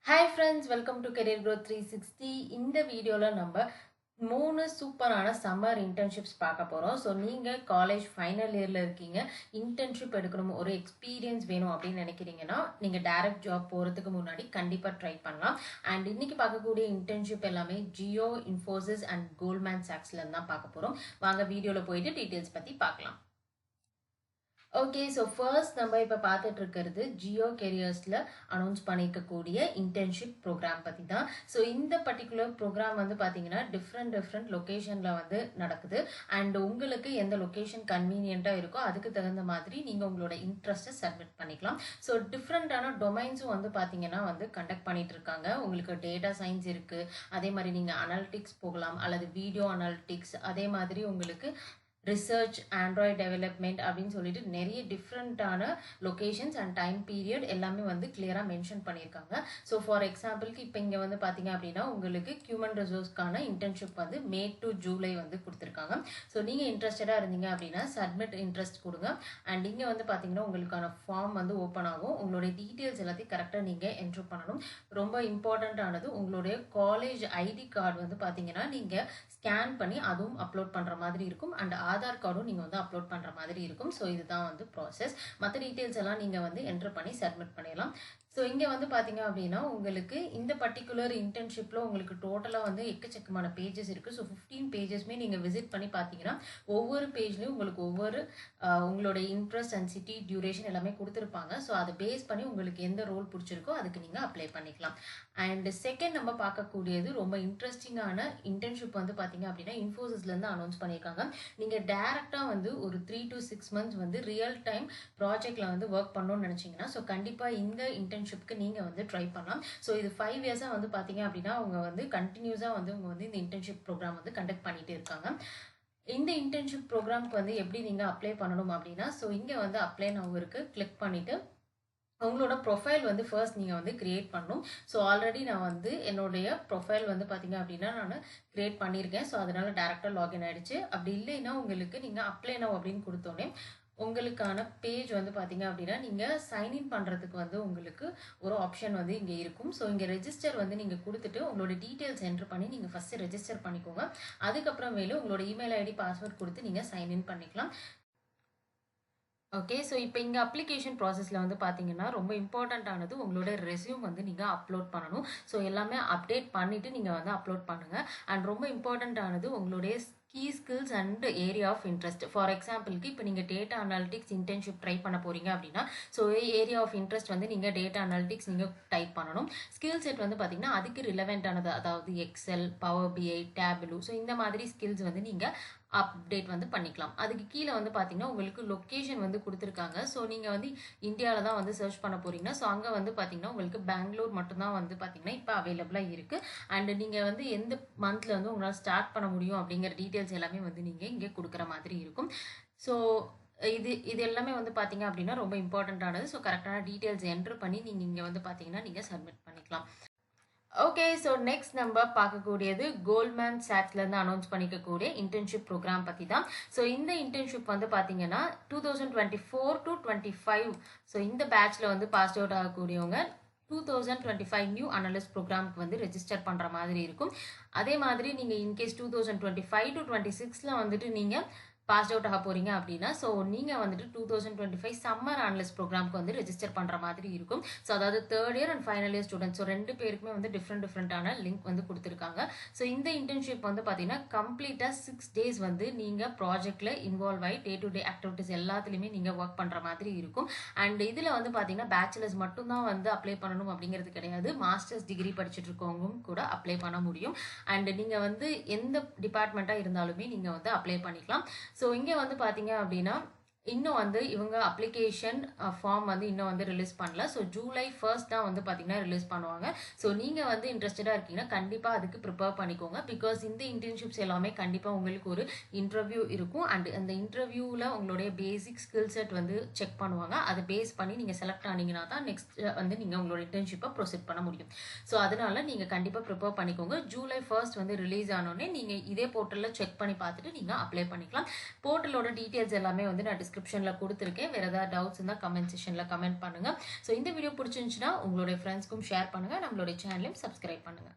Hi friends, welcome to Career Growth 360. இந்த வீடியோல நம்ம 3 சூப்பரான சம்மர் இன்டர்ன்ஷிப்ஸ் பார்க்க போறோம். ஸோ நீங்க காலேஜ் ஃபைனல் இயர்ல இருக்கீங்க, இன்டர்ன்ஷிப் எடுக்கணும், ஒரு எக்ஸ்பீரியன்ஸ் வேணும் அப்படின்னு நினைக்கிறீங்கன்னா நீங்க டைரக்ட் ஜாப் போறதுக்கு முன்னாடி கண்டிப்பா ட்ரை பண்ணலாம். அண்ட் இன்னைக்கு பார்க்கக்கூடிய இன்டர்ன்ஷிப் எல்லாமே ஜியோ, இன்ஃபோசிஸ் அண்ட் கோல்ட்மேன் சாக்ஸ்ல இருந்து தான் பார்க்க போறோம். வாங்க வீடியோல போயிட்டு டீடைல்ஸ் பத்தி பார்க்கலாம். ஓகே, ஸோ ஃபர்ஸ்ட் நம்ம இப்போ பார்த்துட்டு இருக்கிறது ஜியோ கெரியர்ஸில் அனௌன்ஸ் பண்ணியிருக்கக்கூடிய இன்டர்ன்ஷிப் ப்ரோக்ராம் பற்றி தான். ஸோ இந்த பர்டிகுலர் ப்ரோக்ராம் வந்து பார்த்தீங்கன்னா டிஃப்ரெண்ட் லொக்கேஷனில் வந்து நடக்குது. அண்ட் உங்களுக்கு எந்த லொக்கேஷன் கன்வீனியண்ட்டாக இருக்கோ அதுக்கு தகுந்த மாதிரி நீங்கள் உங்களோட இன்ட்ரெஸ்ட்டை சப்மிட் பண்ணிக்கலாம். ஸோ டிஃப்ரெண்ட்டான டொமைன்ஸும் வந்து பார்த்தீங்கன்னா வந்து கண்டக்ட் பண்ணிட்டு இருக்காங்க. உங்களுக்கு டேட்டா சயின்ஸ் இருக்குது, அதே மாதிரி நீங்கள் அனாலிட்டிக்ஸ் போகலாம், அல்லது வீடியோ அனாலிட்டிக்ஸ், அதே மாதிரி உங்களுக்கு ரிசர்ச், ஆண்ட்ராய்ட் டெவலப்மெண்ட் அப்படின்னு சொல்லிட்டு நிறைய டிஃப்ரெண்ட்டான லொக்கேஷன்ஸ் அண்ட் டைம் பீரியட் எல்லாமே வந்து கிளியராக மென்ஷன் பண்ணியிருக்காங்க. ஸோ ஃபார் எக்ஸாம்பிளுக்கு இப்போ இங்கே வந்து பார்த்தீங்க அப்படின்னா உங்களுக்கு ஹியூமன் ரிசோர்ஸ்க்கான இன்டர்ன்ஷிப் வந்து மே டு ஜூலை வந்து கொடுத்துருக்காங்க. ஸோ நீங்கள் இன்ட்ரெஸ்டடாக இருந்தீங்க அப்படின்னா சப்மிட் இன்ட்ரெஸ்ட் கொடுங்க. அண்ட் இங்கே வந்து பார்த்தீங்கன்னா உங்களுக்கான ஃபார்ம் வந்து ஓப்பன் ஆகும். உங்களுடைய டீட்டெயில்ஸ் எல்லாத்தையும் கரெக்டாக நீங்கள் என்ட்ரு பண்ணணும். ரொம்ப இம்பார்ட்டண்ட்டானது உங்களுடைய காலேஜ் ஐடி கார்டு வந்து பார்த்தீங்கன்னா நீங்கள் ஸ்கேன் பண்ணி அதுவும் அப்லோட் பண்ணுற மாதிரி இருக்கும். அண்ட் ஆதார் கார்டும் நீங்கள் வந்து அப்லோட் பண்ணுற மாதிரி இருக்கும். ஸோ இதுதான் வந்து ப்ராசஸ். மற்ற டீட்டெயில்ஸ் எல்லாம் நீங்கள் வந்து என்ட்ரு பண்ணி சப்மிட் பண்ணிடலாம். ஸோ இங்கே வந்து பார்த்தீங்க அப்படின்னா உங்களுக்கு இந்த பர்டிகுலர் இன்டர்ன்ஷிப்பில் உங்களுக்கு டோட்டலாக வந்து எக்கச்சக்கமான பேஜஸ் இருக்குது. ஸோ 15 பேஜஸ்மே நீங்கள் விசிட் பண்ணி பார்த்தீங்கன்னா ஒவ்வொரு பேஜ்லேயும் உங்களுக்கு ஒவ்வொரு உங்களோட இன்ட்ரெஸ்ட் அண்ட் சிட்டி, டியூரேஷன் எல்லாமே கொடுத்துருப்பாங்க. ஸோ அதை பேஸ் பண்ணி உங்களுக்கு எந்த ரோல் பிடிச்சிருக்கோ அதுக்கு நீங்கள் அப்ளை பண்ணிக்கலாம். அண்ட் செகண்ட் நம்ம பார்க்கக்கூடியது ரொம்ப இன்ட்ரெஸ்டிங்கான இன்டர்ன்ஷிப் வந்து பார்த்தீங்க அப்படின்னா இன்ஃபோசிஸ்லேருந்து அனௌன்ஸ் பண்ணியிருக்காங்க. நீங்கள் டேரெக்டாக வந்து ஒரு 3 to 6 months வந்து ரியல் டைம் ப்ராஜெக்டில் வந்து ஒர்க் பண்ணணும்னு நினச்சிங்கன்னா ஸோ கண்டிப்பாக இந்த இன்டர்ன்ஷிப்க்கு நீங்கள் வந்து ட்ரை பண்ணலாம். ஸோ இது 5 years வந்து பார்த்தீங்க அப்படின்னா அவங்க வந்து கண்டினியூஸாக வந்து அவங்க வந்து இந்த இன்டர்ன்ஷிப் ப்ரோக்ராம் வந்து கண்டக்ட் பண்ணிகிட்டே இருக்காங்க. இந்த இன்டர்ன்ஷிப் ப்ரோக்ராம்க்கு வந்து எப்படி நீங்கள் அப்ளை பண்ணணும் அப்படின்னா ஸோ இங்கே வந்து அப்ளை நவ் இருக்கு, கிளிக் பண்ணிவிட்டு உங்களோட ப்ரொஃபைல் வந்து ஃபர்ஸ்ட் நீங்கள் வந்து கிரியேட் பண்ணணும். ஸோ ஆல்ரெடி நான் வந்து என்னுடைய ப்ரொஃபைல் வந்து பார்த்தீங்க அப்படின்னா நான் கிரியேட் பண்ணியிருக்கேன். ஸோ அதனால டேரெக்டாக லாகின் ஆகிடுச்சு. அப்படி இல்லைன்னா உங்களுக்கு நீங்கள் அப்ளை நவ் அப்படின்னு கொடுத்தோன்னே உங்களுக்கான பேஜ் வந்து பார்த்தீங்க அப்படின்னா நீங்கள் சைன்இன் பண்ணுறதுக்கு வந்து உங்களுக்கு ஒரு ஆப்ஷன் வந்து இங்கே இருக்கும். ஸோ இங்கே ரெஜிஸ்டர் வந்து நீங்கள் கொடுத்துட்டு உங்களோட டீட்டெயில்ஸ் என்ட்ரு பண்ணி நீங்கள் ஃபஸ்ட்டு ரெஜிஸ்டர் பண்ணிக்கோங்க. அதுக்கப்புறமேலு உங்களோட இமெயில் ஐடி, பாஸ்வேர்ட் கொடுத்து நீங்கள் சைன்இன் பண்ணிக்கலாம். ஓகே, ஸோ இப்போ இங்கே அப்ளிகேஷன் ப்ராசஸில் வந்து பார்த்தீங்கன்னா ரொம்ப இம்பார்ட்டண்ட்டானது உங்களோட ரெஸ்யூம் வந்து நீங்கள் அப்லோட் பண்ணணும். ஸோ எல்லாமே அப்டேட் பண்ணிவிட்டு நீங்கள் வந்து அப்லோட் பண்ணுங்கள். அண்ட் ரொம்ப இம்பார்ட்டண்ட்டானது உங்களுடைய key skills and area of interest. For எக்ஸாம்பிளுக்கு இப்போ நீங்கள் டேட்டா அனாலிட்டிக்ஸ் இன்டர்ன்ஷிப் ட்ரை பண்ண போகிறீங்க அப்படின்னா ஸோ ஏரியா ஆஃப் இன்ட்ரெஸ்ட் வந்து நீங்கள் டேட்டா அனாலிட்டிக்ஸ் நீங்கள் டைப் பண்ணணும். ஸ்கில் செட் வந்து பார்த்தீங்கன்னா அதுக்கு ரிலவெண்ட்டானது, அதாவது எக்ஸல், பவர் பிஐ, டேபிளு, ஸோ இந்த மாதிரி ஸ்கில்ஸ் வந்து நீங்கள் அப்டேட் வந்து பண்ணிக்கலாம். அதுக்கு கீழே வந்து பார்த்தீங்கன்னா உங்களுக்கு லொக்கேஷன் வந்து கொடுத்துருக்காங்க. ஸோ நீங்கள் வந்து இந்தியாவில் தான் வந்து சர்ச் பண்ண போகிறீங்கன்னா ஸோ அங்கே வந்து பார்த்தீங்கன்னா உங்களுக்கு பெங்களூர் மட்டும்தான் வந்து பார்த்தீங்கன்னா இப்போ அவைலபிளாக இருக்குது. அண்ட் நீங்கள் வந்து எந்த மந்தில் வந்து உங்களால் ஸ்டார்ட் பண்ண முடியும் அப்படிங்கிற டீட்டெயில்ஸ் எல்லாமே வந்து நீங்கள் இங்கே கொடுக்குற மாதிரி இருக்கும். ஸோ இது எல்லாமே வந்து பார்த்தீங்க அப்படின்னா ரொம்ப இம்பார்ட்டண்ட்டானது. ஸோ கரெக்டான டீட்டெயில்ஸ் என்ட்ரு பண்ணி நீங்கள் இங்கே வந்து பார்த்தீங்கன்னா நீங்கள் சப்மிட் பண்ணிக்கலாம். ஓகே, ஸோ நெக்ஸ்ட் நம்ம பார்க்கக்கூடியது கோல்ட்மேன் சாக்ஸ்லேருந்து அனௌன்ஸ் பண்ணிக்கக்கூடிய இன்டர்ன்ஷிப் ப்ரோக்ராம் பற்றி தான். ஸோ இந்த இன்டர்ன்ஷிப் வந்து பார்த்தீங்கன்னா 2024 to 25 ஸோ இந்த பேட்சில் வந்து பாஸ் அவுட் ஆகக்கூடியவங்க 2025 நியூ அனலிஸ்ட் ப்ரோக்ராம்க்கு வந்து ரெஜிஸ்டர் பண்ணுற மாதிரி இருக்கும். அதே மாதிரி நீங்கள் இன்கேஸ் 2025 to 26 வந்துட்டு நீங்கள் பாஸ் அவுட் ஆக போகிறீங்க அப்படின்னா ஸோ நீங்கள் வந்துட்டு 2025 சம்மர் அனலிஸ்ட் ப்ரோக்ராம்க்கு வந்து ரெஜிஸ்டர் பண்ணுற மாதிரி இருக்கும். ஸோ அதாவது third year and final year students so 2 பேருக்குமே வந்து டிஃப்ரெண்டான லிங்க் வந்து கொடுத்துருக்காங்க. ஸோ இந்த இன்டர்ன்ஷிப் வந்து பார்த்தீங்கன்னா கம்ப்ளீட்டாக 6 days வந்து நீங்கள் ப்ராஜெக்டில் இன்வால்வ் ஆகி டே டு டே ஆக்டிவிட்டிஸ் எல்லாத்துலேயுமே நீங்கள் ஒர்க் பண்ணுற மாதிரி இருக்கும். அண்ட் இதில் வந்து பார்த்தீங்கன்னா பேச்சுலர்ஸ் மட்டும்தான் வந்து அப்ளை பண்ணணும் அப்படிங்கிறது கிடையாது. மாஸ்டர்ஸ் டிகிரி படிச்சுட்டு இருக்கவங்களும் கூட அப்ளை பண்ண முடியும். அண்ட் நீங்கள் வந்து எந்த டிபார்ட்மெண்ட்டாக இருந்தாலுமே நீங்கள் வந்து அப்ளை பண்ணிக்கலாம். ஸோ இங்கே வந்து பார்த்தீங்க அப்படின்னா இன்னும் வந்து இவங்க அப்ளிகேஷன் ஃபார்ம் வந்து இன்னும் வந்து ரிலீஸ் பண்ணல. ஸோ ஜூலை 1 தான் வந்து பார்த்தீங்கன்னா ரிலீஸ் பண்ணுவாங்க. ஸோ நீங்கள் வந்து இன்ட்ரெஸ்டடாக இருக்கீங்கன்னா கண்டிப்பாக அதுக்கு ப்ரிப்பேர் பண்ணிக்கோங்க. பிகாஸ் இந்த இன்டர்ன்ஷிப்ஸ் எல்லாமே கண்டிப்பாக உங்களுக்கு ஒரு இன்டர்வியூ இருக்கும். அண்ட் அந்த இன்டர்வியூவில் உங்களுடைய பேசிக் ஸ்கில் செட் வந்து செக் பண்ணுவாங்க. அதை பேஸ் பண்ணி நீங்கள் செலக்ட் ஆனீங்கன்னா தான் நெக்ஸ்ட் வந்து நீங்கள் உங்களோட இன்டர்ன்ஷிப்பை ப்ரொசீட் பண்ண முடியும். ஸோ அதனால நீங்கள் கண்டிப்பாக ப்ரிப்பேர் பண்ணிக்கோங்க. ஜூலை 1 வந்து ரிலீஸ் ஆனோடனே நீங்கள் இதே போர்ட்டலில் செக் பண்ணி பார்த்துட்டு நீங்கள் அப்ளை பண்ணிக்கலாம். போர்ட்டலோட டீட்டெயில்ஸ் எல்லாமே வந்து நான் டிஸ்கிரிப்ஷனில் கொடுத்துருக்கேன். வேறு ஏதாவது டவுட்ஸ் இருந்தால் கமெண்ட் செக்ஷனில் கமெண்ட் பண்ணுங்கள். ஸோ இந்த வீடியோ பிடிச்சிருந்துச்சுன்னா உங்களுடைய ஃப்ரெண்ட்ஸ்க்கும் ஷேர் பண்ணுங்கள். நம்மளுடைய சேனலையும் சப்ஸ்கிரைப் பண்ணுங்கள்.